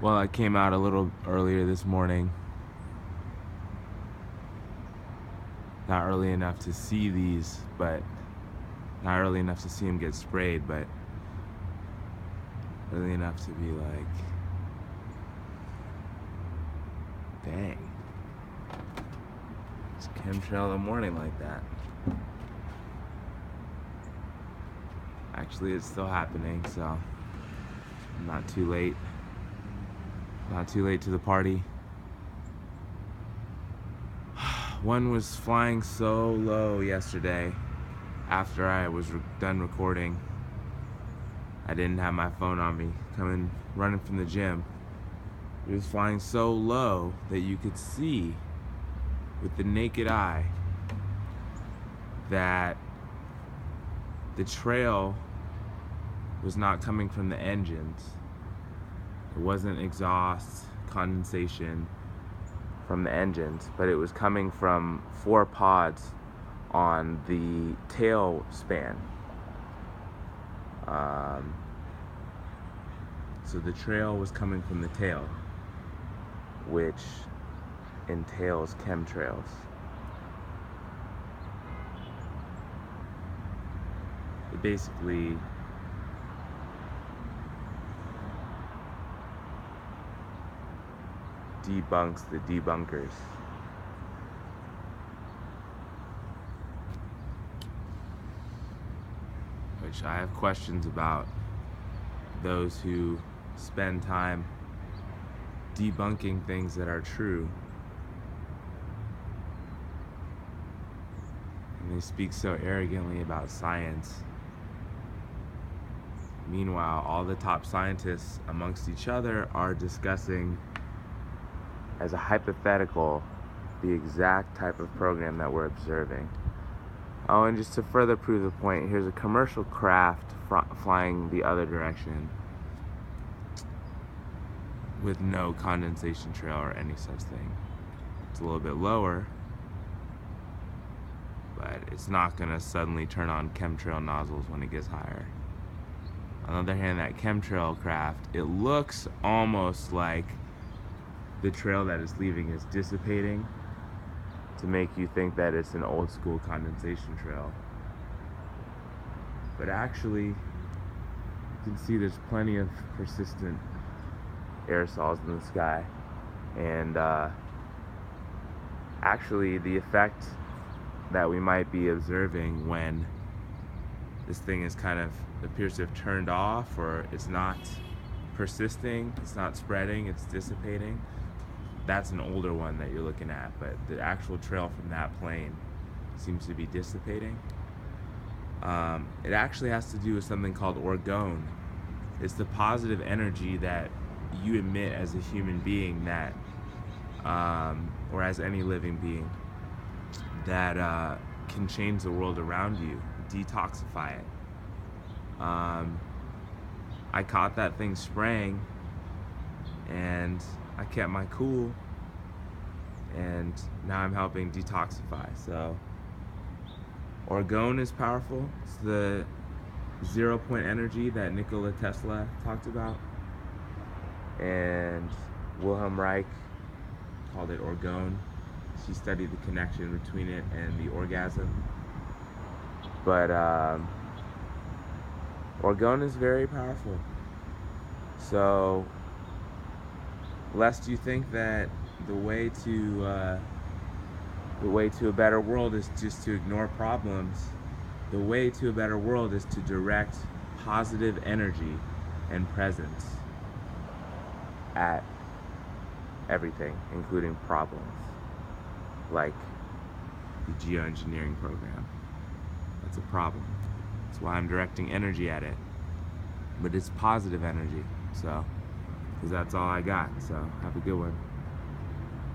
Well, I came out a little earlier this morning. Not early enough to see these, but not early enough to see them get sprayed, but early enough to be like, dang, it's chemtrail in the morning like that. Actually, it's still happening, so I'm not too late. Not too late to the party. One was flying so low yesterday after I was done recording. I didn't have my phone on me, running from the gym. It was flying so low that you could see with the naked eye that the trail was not coming from the engines. It wasn't exhaust, condensation from the engines, but it was coming from 4 pods on the tail span. So the trail was coming from the tail, which entails chemtrails. It basically debunks the debunkers. Which I have questions about those who spend time debunking things that are true. And they speak so arrogantly about science. Meanwhile, all the top scientists amongst each other are discussing as a hypothetical the exact type of program that we're observing. Oh, and just to further prove the point, here's a commercial craft flying the other direction with no condensation trail or any such thing. It's a little bit lower, but it's not gonna suddenly turn on chemtrail nozzles when it gets higher. On the other hand, that chemtrail craft, it looks almost like the trail that it's leaving is dissipating to make you think that it's an old school condensation trail. But actually, you can see there's plenty of persistent aerosols in the sky. And actually, the effect that we might be observing when this thing is appears to have turned off, or it's not persisting, it's not spreading, it's dissipating. That's an older one that you're looking at, but the actual trail from that plane seems to be dissipating. It actually has to do with something called orgone. It's the positive energy that you emit as a human being that, or as any living being, that can change the world around you, detoxify it. I caught that thing spraying, and I kept my cool, and now I'm helping detoxify. So orgone is powerful. It's the 0-point energy that Nikola Tesla talked about, and Wilhelm Reich called it orgone. She studied the connection between it and the orgasm. But orgone is very powerful. So lest you think that the way to a better world is just to ignore problems, the way to a better world is to direct positive energy and presence at everything, including problems, like the geoengineering program. That's a problem. That's why I'm directing energy at it. But it's positive energy, so, because that's all I got. So have a good one.